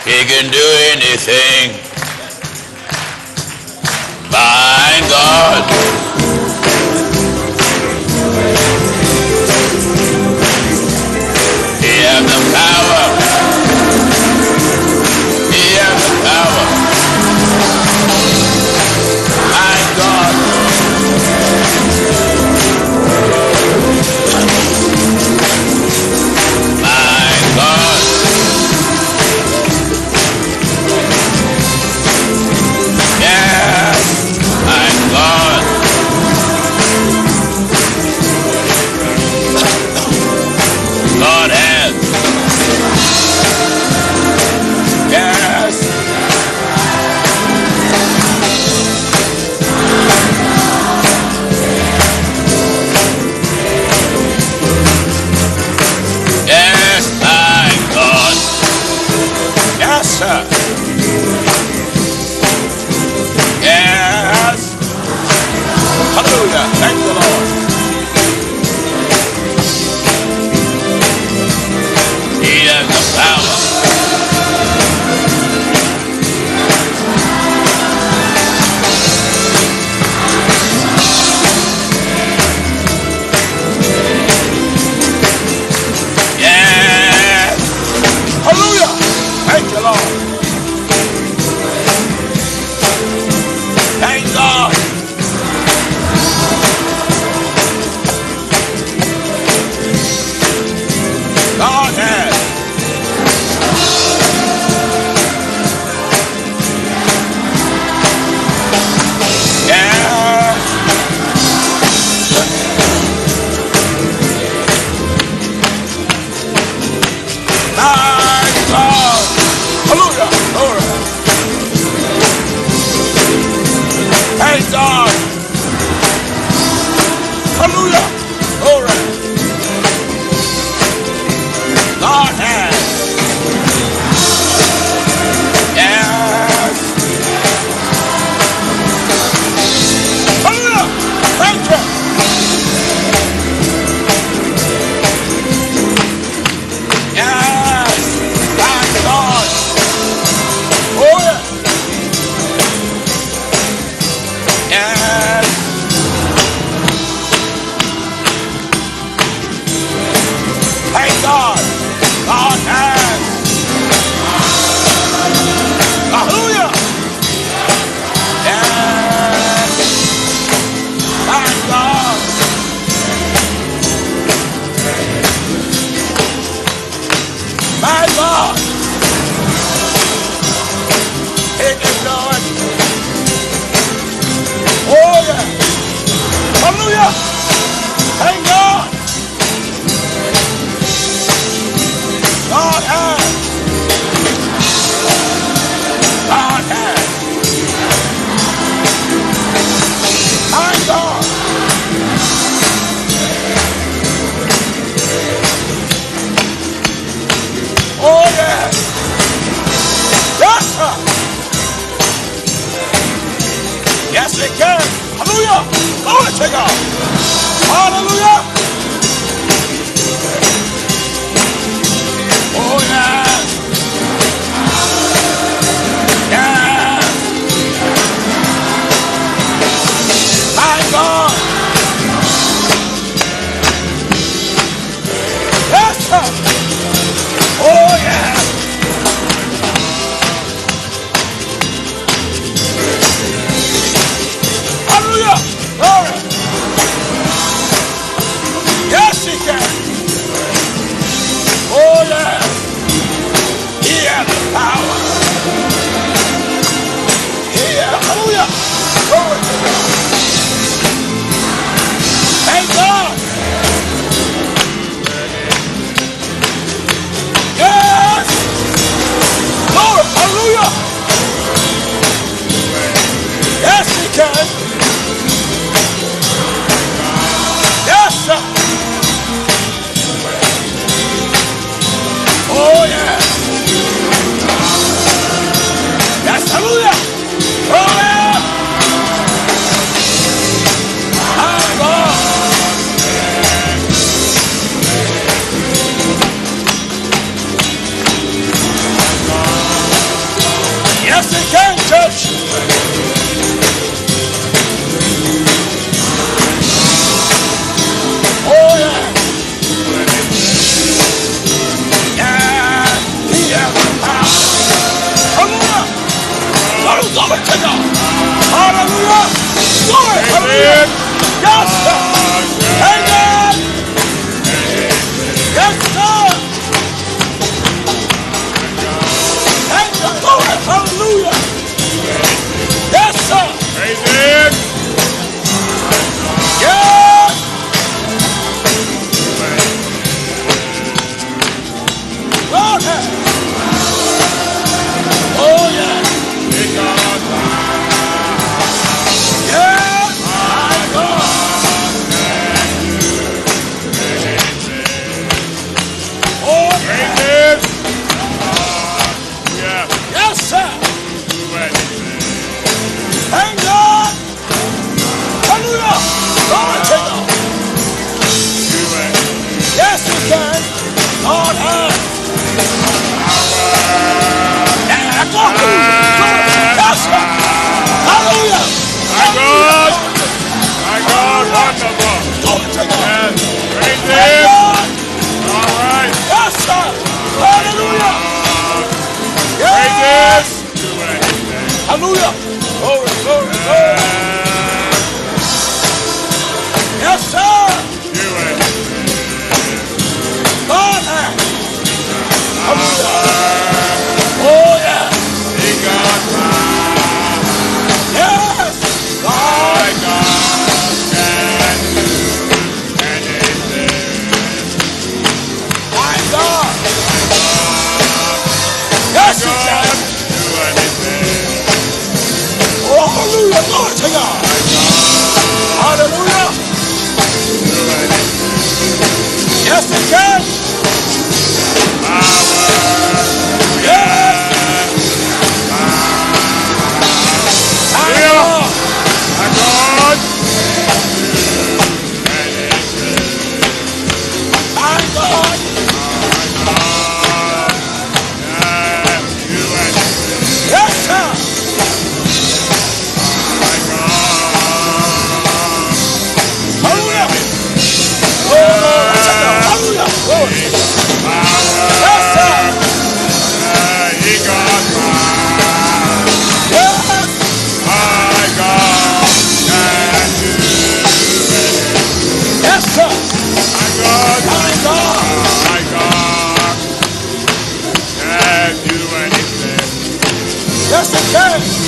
He can do anything. My God. He has the power. He has the power. My God. My God. Yes. My God. God has. Yes. Yes, my God. Yes, sir. Yes. Hallelujah. Thank the Lord. He has the power. Yes. Hallelujah. Thank you, Lord. Thank God. God has. Yeah. My God. Hallelujah. Glory. Thank God. Hallelujah. Glory. God has. Yes. Hallelujah. Thank you. Yes. Thank God. Oh, yeah. Yes. Thank God. God has. Hallelujah. Yes. Thank God. My God. He can do it. Oh, yeah. Hallelujah. Thank God. God has. God has. My God. Oh, yes. Yes, sir. Yes, it can. Hallelujah. Glory to God. Hallelujah. Oh, yes. Yes. My God. Yes, sir. Oh, yes. Hallelujah. Glory. Hallelujah. Yes, sir. Amen. Yes, sir. Thank you, Lord. Hallelujah. Yes, sir. Amen. Yes. Lord. Oh, yeah. Yes, my God. Oh, amen. Yes, sir. Thank God. Hallelujah. Glory to God. Yes, you can. Lord, yeah, go. Yes, sir. Hallelujah. My God. My God. Wonderful. Glory to God. Praise Him. All right. Yes, sir. Hallelujah. Yes. Hallelujah. Glory, glory, glory. Yes, sir. God. Hallelujah. Oh, yeah. Yes. My God can do anything. My God. Yes, He can do anything. Oh, hallelujah. Glory to God. Hallelujah. Yes, He can. Yes. My God. My God. My God. Yes, sir. Hallelujah. Oh, hallelujah. Glory. Yes, sir. Yes. My God can do anything. Yes, sir. My God. My God. My God can do anything. Yes, it can.